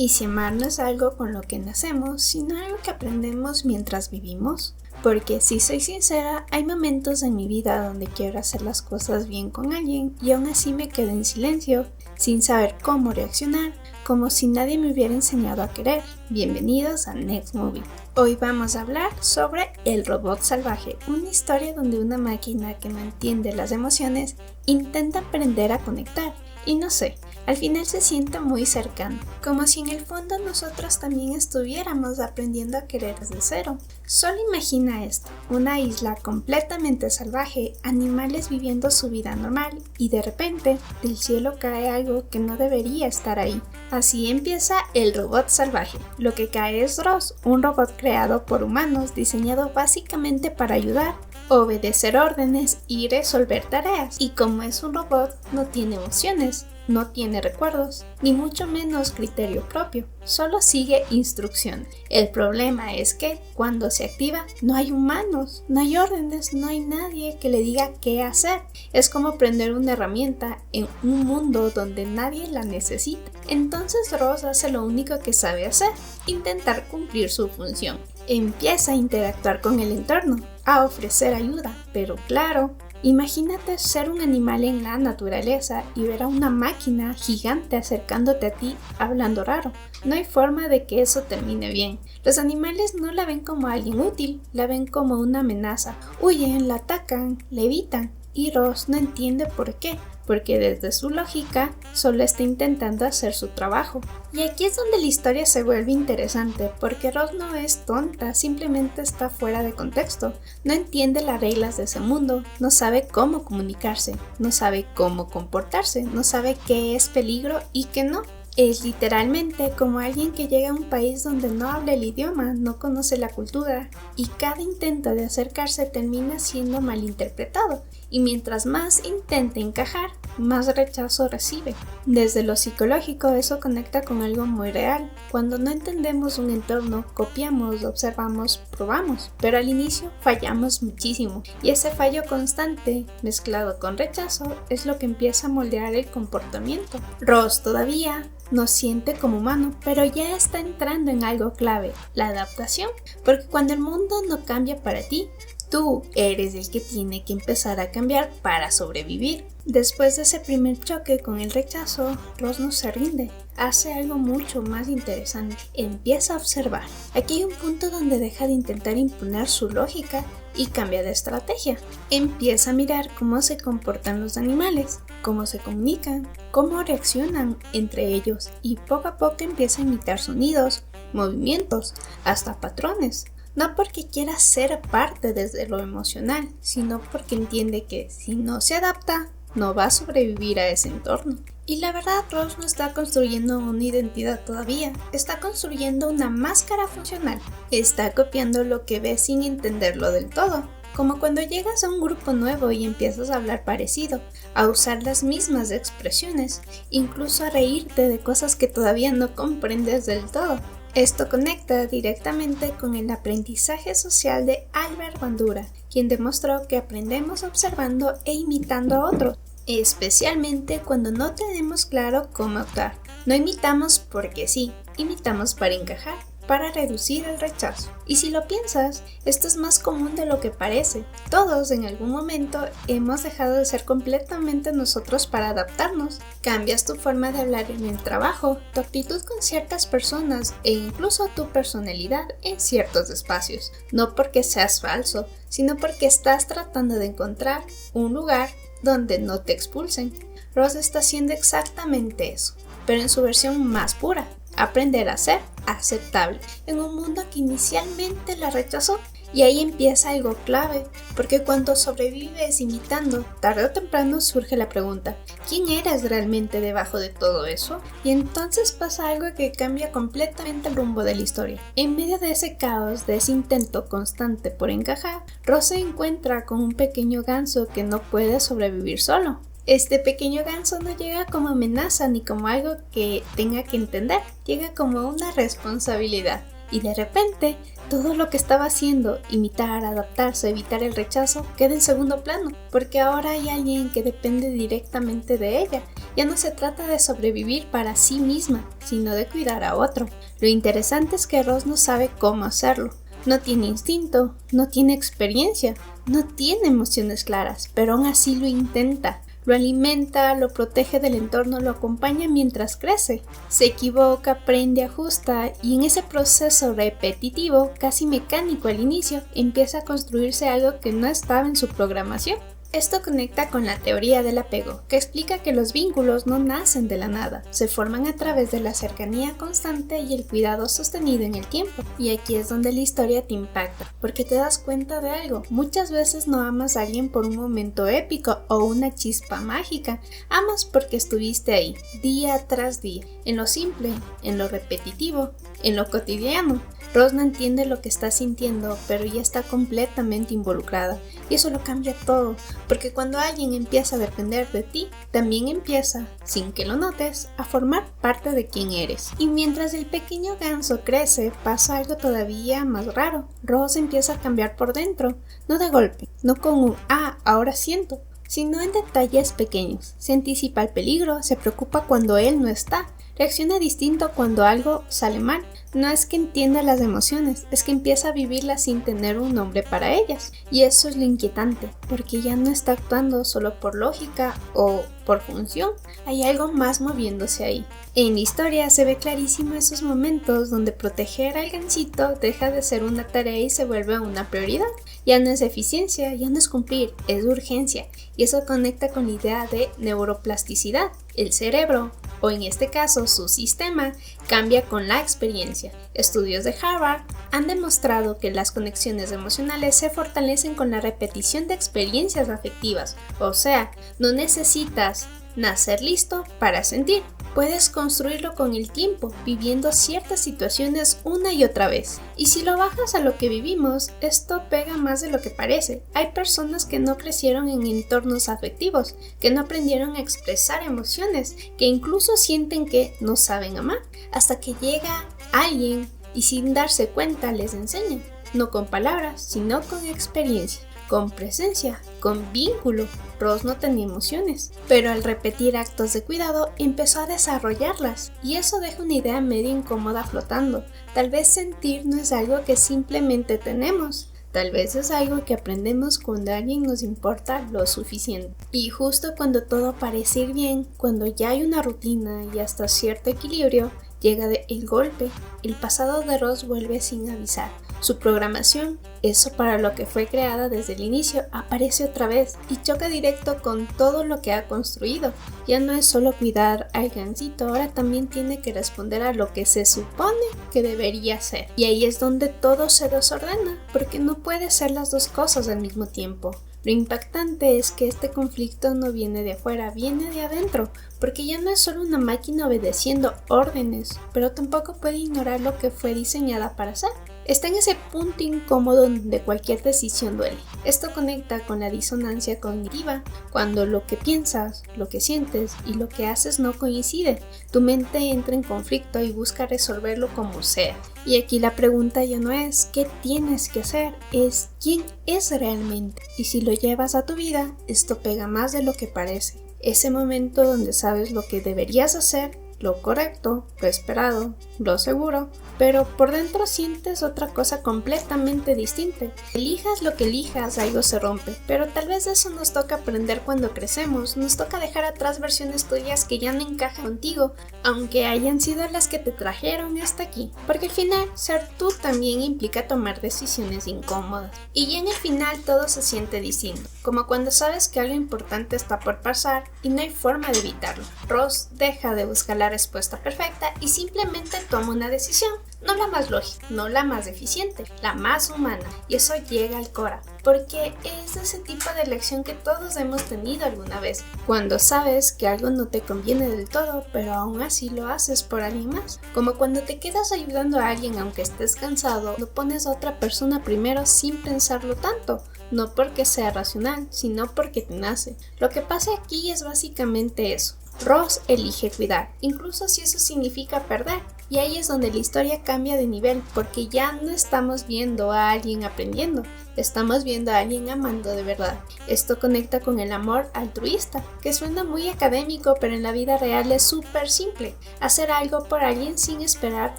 ¿Y si amar no es algo con lo que nacemos, sino algo que aprendemos mientras vivimos? Porque si soy sincera, hay momentos en mi vida donde quiero hacer las cosas bien con alguien y aún así me quedo en silencio, sin saber cómo reaccionar, como si nadie me hubiera enseñado a querer. Bienvenidos a Next Movie. Hoy vamos a hablar sobre El Robot Salvaje, una historia donde una máquina que no entiende las emociones intenta aprender a conectar. Y no sé, al final se siente muy cercano, como si en el fondo nosotros también estuviéramos aprendiendo a querer desde cero. Solo imagina esto, una isla completamente salvaje, animales viviendo su vida normal y de repente del cielo cae algo que no debería estar ahí. Así empieza El Robot Salvaje. Lo que cae es Ross, un robot creado por humanos, diseñado básicamente para ayudar, obedecer órdenes y resolver tareas. Y como es un robot, no tiene emociones. No tiene recuerdos, ni mucho menos criterio propio, solo sigue instrucciones. El problema es que cuando se activa no hay humanos, no hay órdenes, no hay nadie que le diga qué hacer. Es como prender una herramienta en un mundo donde nadie la necesita. Entonces Ross hace lo único que sabe hacer, intentar cumplir su función. Empieza a interactuar con el entorno, a ofrecer ayuda, pero claro, imagínate ser un animal en la naturaleza y ver a una máquina gigante acercándote a ti hablando raro. No hay forma de que eso termine bien. Los animales no la ven como alguien útil, la ven como una amenaza. Huyen, la atacan, la evitan. Y Ross no entiende por qué. Porque desde su lógica solo está intentando hacer su trabajo. Y aquí es donde la historia se vuelve interesante, porque Ross no es tonta, simplemente está fuera de contexto. No entiende las reglas de ese mundo, no sabe cómo comunicarse, no sabe cómo comportarse, no sabe qué es peligro y qué no. Es literalmente como alguien que llega a un país donde no habla el idioma, no conoce la cultura y cada intento de acercarse termina siendo malinterpretado. Y mientras más intenta encajar, más rechazo recibe. Desde lo psicológico eso conecta con algo muy real. Cuando no entendemos un entorno, copiamos, observamos, probamos, pero al inicio fallamos muchísimo. Y ese fallo constante, mezclado con rechazo, es lo que empieza a moldear el comportamiento. Ross todavía no siente como humano, pero ya está entrando en algo clave, la adaptación. Porque cuando el mundo no cambia para ti, tú eres el que tiene que empezar a cambiar para sobrevivir. Después de ese primer choque con el rechazo, Ross no se rinde. Hace algo mucho más interesante. Empieza a observar. Aquí hay un punto donde deja de intentar imponer su lógica y cambia de estrategia. Empieza a mirar cómo se comportan los animales, cómo se comunican, cómo reaccionan entre ellos y poco a poco empieza a imitar sonidos, movimientos, hasta patrones. No porque quiera ser parte desde lo emocional, sino porque entiende que si no se adapta, no va a sobrevivir a ese entorno. Y la verdad, Ross no está construyendo una identidad todavía, está construyendo una máscara funcional. Está copiando lo que ve sin entenderlo del todo. Como cuando llegas a un grupo nuevo y empiezas a hablar parecido, a usar las mismas expresiones, incluso a reírte de cosas que todavía no comprendes del todo. Esto conecta directamente con el aprendizaje social de Albert Bandura, quien demostró que aprendemos observando e imitando a otros, especialmente cuando no tenemos claro cómo actuar. No imitamos porque sí, imitamos para encajar, para reducir el rechazo. Y si lo piensas, esto es más común de lo que parece. Todos en algún momento hemos dejado de ser completamente nosotros para adaptarnos. Cambias tu forma de hablar en el trabajo, tu actitud con ciertas personas e incluso tu personalidad en ciertos espacios. No porque seas falso, sino porque estás tratando de encontrar un lugar donde no te expulsen. Ross está haciendo exactamente eso, pero en su versión más pura. Aprender a ser aceptable en un mundo que inicialmente la rechazó. Y ahí empieza algo clave, porque cuando sobrevives imitando, tarde o temprano surge la pregunta, ¿quién eres realmente debajo de todo eso? Y entonces pasa algo que cambia completamente el rumbo de la historia. En medio de ese caos, de ese intento constante por encajar, Ross se encuentra con un pequeño ganso que no puede sobrevivir solo. Este pequeño ganso no llega como amenaza ni como algo que tenga que entender, llega como una responsabilidad. Y de repente, todo lo que estaba haciendo, imitar, adaptarse, evitar el rechazo, queda en segundo plano, porque ahora hay alguien que depende directamente de ella, Ya no se trata de sobrevivir para sí misma, sino de cuidar a otro. Lo interesante es que Roz no sabe cómo hacerlo. No tiene instinto, no tiene experiencia, no tiene emociones claras, pero aún así lo intenta. Lo alimenta, lo protege del entorno, lo acompaña mientras crece. Se equivoca, aprende, ajusta y en ese proceso repetitivo, casi mecánico al inicio, empieza a construirse algo que no estaba en su programación. Esto conecta con la teoría del apego, que explica que los vínculos no nacen de la nada, se forman a través de la cercanía constante y el cuidado sostenido en el tiempo. Y aquí es donde la historia te impacta, porque te das cuenta de algo. Muchas veces no amas a alguien por un momento épico o una chispa mágica, amas porque estuviste ahí, día tras día, en lo simple, en lo repetitivo, en lo cotidiano. Roz no entiende lo que está sintiendo, pero ya está completamente involucrada, y eso lo cambia todo, porque cuando alguien empieza a depender de ti, también empieza, sin que lo notes, a formar parte de quien eres. Y mientras el pequeño ganso crece, pasa algo todavía más raro. Roz empieza a cambiar por dentro, no de golpe, no con un ahora siento, sino en detalles pequeños. Se anticipa al peligro, se preocupa cuando él no está, reacciona distinto cuando algo sale mal. No es que entienda las emociones, es que empieza a vivirlas sin tener un nombre para ellas. Y eso es lo inquietante, porque ya no está actuando solo por lógica o por función. Hay algo más moviéndose ahí. En la historia se ve clarísimo esos momentos donde proteger al gansito deja de ser una tarea y se vuelve una prioridad. Ya no es eficiencia, ya no es cumplir, es urgencia. Y eso conecta con la idea de neuroplasticidad. El cerebro, o en este caso su sistema, cambia con la experiencia. Estudios de Harvard han demostrado que las conexiones emocionales se fortalecen con la repetición de experiencias afectivas. O sea, no necesitas nacer listo para sentir. Puedes construirlo con el tiempo, viviendo ciertas situaciones una y otra vez. Y si lo bajas a lo que vivimos, esto pega más de lo que parece. Hay personas que no crecieron en entornos afectivos, que no aprendieron a expresar emociones, que incluso sienten que no saben amar, hasta que llega alguien y sin darse cuenta les enseña, no con palabras, sino con experiencia. Con presencia, con vínculo. Roz no tenía emociones, pero al repetir actos de cuidado empezó a desarrollarlas, y eso deja una idea medio incómoda flotando. Tal vez sentir no es algo que simplemente tenemos, tal vez es algo que aprendemos cuando a alguien nos importa lo suficiente. Y justo cuando todo parece ir bien, cuando ya hay una rutina y hasta cierto equilibrio, llega el golpe. El pasado de Roz vuelve sin avisar. Su programación, eso para lo que fue creada desde el inicio, aparece otra vez y choca directo con todo lo que ha construido. Ya no es solo cuidar al gansito, ahora también tiene que responder a lo que se supone que debería ser. Y ahí es donde todo se desordena, porque no puede ser las dos cosas al mismo tiempo. Lo impactante es que este conflicto no viene de afuera, viene de adentro, porque ya no es solo una máquina obedeciendo órdenes, pero tampoco puede ignorar lo que fue diseñada para hacer. Está en ese punto incómodo donde cualquier decisión duele. Esto conecta con la disonancia cognitiva, cuando lo que piensas, lo que sientes y lo que haces no coinciden. Tu mente entra en conflicto y busca resolverlo como sea. Y aquí la pregunta ya no es ¿qué tienes que hacer? Es ¿quién es realmente? Y si lo llevas a tu vida, esto pega más de lo que parece. Ese momento donde sabes lo que deberías hacer, lo correcto, lo esperado, lo seguro, pero por dentro sientes otra cosa completamente distinta. Elijas lo que elijas, algo se rompe, pero tal vez eso nos toca aprender cuando crecemos, nos toca dejar atrás versiones tuyas que ya no encajan contigo, aunque hayan sido las que te trajeron hasta aquí, porque al final ser tú también implica tomar decisiones incómodas, y en el final todo se siente distinto, como cuando sabes que algo importante está por pasar y no hay forma de evitarlo. Roz deja de buscar la respuesta perfecta y simplemente toma una decisión, no la más lógica, no la más eficiente, la más humana, y eso llega al cora, porque es ese tipo de elección que todos hemos tenido alguna vez, cuando sabes que algo no te conviene del todo, pero aún así lo haces por alguien más, como cuando te quedas ayudando a alguien aunque estés cansado, lo pones a otra persona primero sin pensarlo tanto. No porque sea racional, sino porque te nace. Lo que pasa aquí es básicamente eso. Roz elige cuidar, incluso si eso significa perder. Y ahí es donde la historia cambia de nivel, porque ya no estamos viendo a alguien aprendiendo, estamos viendo a alguien amando de verdad. Esto conecta con el amor altruista, que suena muy académico, pero en la vida real es súper simple. Hacer algo por alguien sin esperar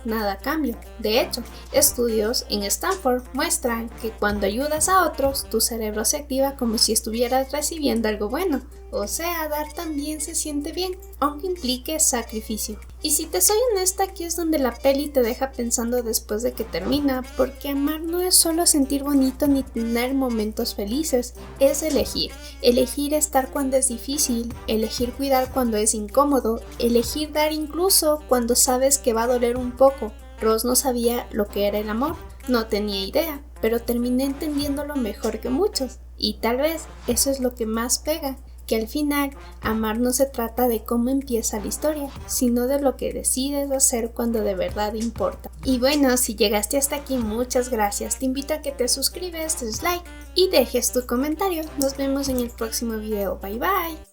nada a cambio. De hecho, estudios en Stanford muestran que cuando ayudas a otros, tu cerebro se activa como si estuvieras recibiendo algo bueno. O sea, dar también se siente bien, aunque implique sacrificio. Y si te soy honesta, aquí es donde la peli te deja pensando después de que termina, porque amar no es solo sentir bonito ni tener momentos felices, es elegir. Elegir estar cuando es difícil, elegir cuidar cuando es incómodo, elegir dar incluso cuando sabes que va a doler un poco. Ross no sabía lo que era el amor, no tenía idea, pero terminé entendiéndolo mejor que muchos. Y tal vez eso es lo que más pega, que al final amar no se trata de cómo empieza la historia, sino de lo que decides hacer cuando de verdad importa. Y bueno, si llegaste hasta aquí, muchas gracias. Te invito a que te suscribas, des like y dejes tu comentario. Nos vemos en el próximo video. Bye bye.